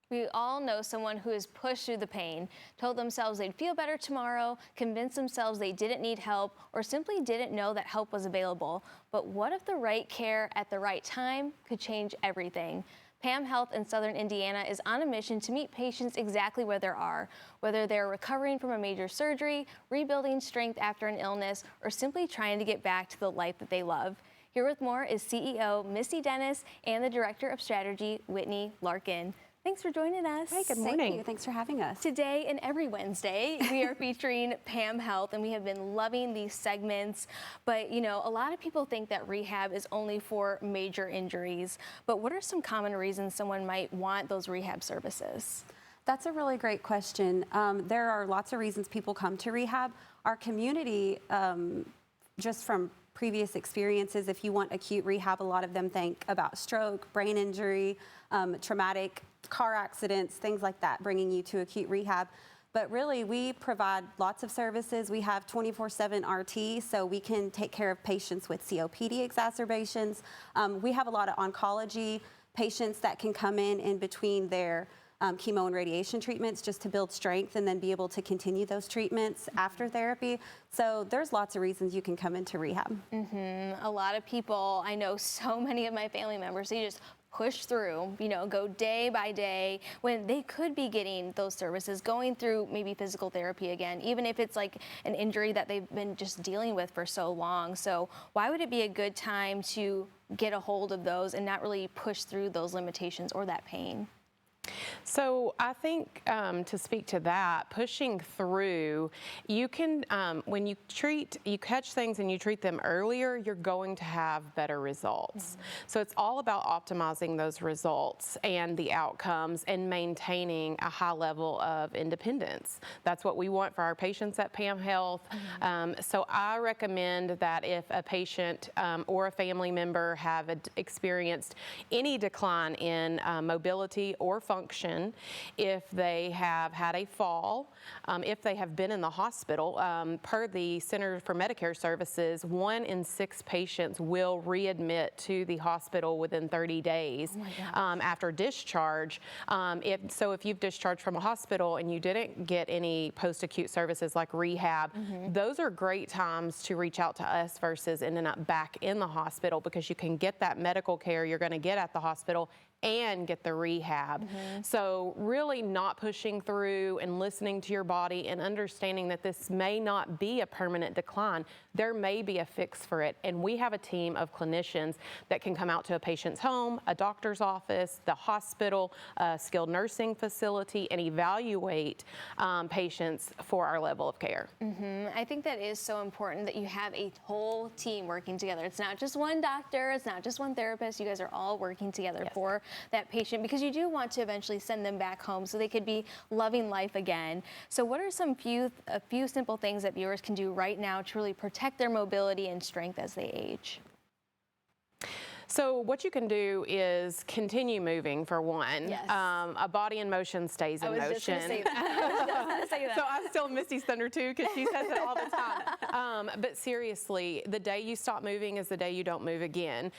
We all know someone who has pushed through the pain, told themselves they'd feel better tomorrow, convinced themselves they didn't need help, or simply didn't know that help was available. But what if the right care at the right time could change everything? PAM Health in Southern Indiana is on a mission to meet patients exactly where they are, whether they're recovering from a major surgery, rebuilding strength after an illness, or simply trying to get back to the life that they love. Here with more is CEO Misty Dennis and the Director of Strategy, Whitney Larkin. Thanks for joining us. Hey, good morning. Thank you. Thanks for having us. Today and every Wednesday, we are featuring PAM Health, and we have been loving these segments. But, you know, a lot of people think that rehab is only for major injuries. But what are some common reasons someone might want those rehab services? That's a really great question. There are lots of reasons people come to rehab. Our community, just from previous experiences, if you want acute rehab, a lot of them think about stroke, brain injury, traumatic car accidents, things like that, bringing you to acute rehab. But really, we provide lots of services. We have 24/7 RT, so we can take care of patients with COPD exacerbations. We have a lot of oncology patients that can come in between their chemo and radiation treatments just to build strength and then be able to continue those treatments after therapy. So there's lots of reasons you can come into rehab. A lot of people, I know so many of my family members, they just push through, you know, go day by day when they could be getting those services, going through maybe physical therapy again, even if it's like an injury that they've been just dealing with for so long. So why would it be a good time to get a hold of those and not really push through those limitations or that pain? So I think to speak to that, pushing through, you can, when you catch things and you treat them earlier, you're going to have better results. So it's all about optimizing those results and the outcomes and maintaining a high level of independence. That's what we want for our patients at PAM Health. So I recommend that if a patient or a family member have experienced any decline in mobility or function, if they have had a fall, if they have been in the hospital, per the Center for Medicare Services, 1 in 6 patients will readmit to the hospital within 30 days after discharge. If you've discharged from a hospital and you didn't get any post-acute services like rehab, those are great times to reach out to us versus ending up back in the hospital, because you can get that medical care you're going to get at the hospital and get the rehab. So really not pushing through and listening to your body and understanding that this may not be a permanent decline. There may be a fix for it. And we have a team of clinicians that can come out to a patient's home, a doctor's office, the hospital, a skilled nursing facility, and evaluate patients for our level of care. I think that is so important that you have a whole team working together. It's not just one doctor, it's not just one therapist. You guys are all working together for that patient, because you do want to eventually send them back home so they could be loving life again. So what are a few simple things that viewers can do right now to really protect their mobility and strength as they age? So what you can do is continue moving, for one. Yes. A body in motion stays in motion. I was just going to say that. So I'm still Misty's thunder too, because she says it all the time. But seriously, the day you stop moving is the day you don't move again.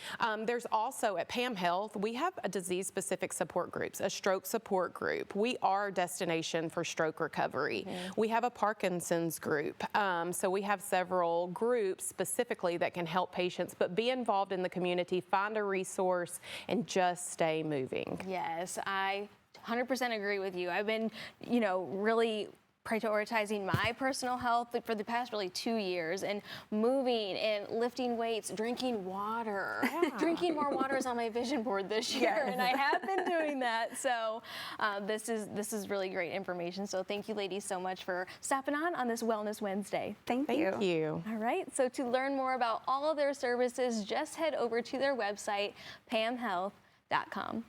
There's also at PAM Health, we have a disease-specific support groups, a stroke support group. We are a destination for stroke recovery. We have a Parkinson's group. So we have several groups specifically that can help patients, but be involved in the community, find a resource, and just stay moving. Yes, I 100% agree with you. I've been, you know, really prioritizing my personal health for the past really 2 years, and moving and lifting weights, drinking water. Drinking more water is on my vision board this year, and I have been doing that. So this is really great information. So thank you, ladies, so much for stopping on this Wellness Wednesday. Thank you. All right, so to learn more about all of their services, just head over to their website, pamhealth.com.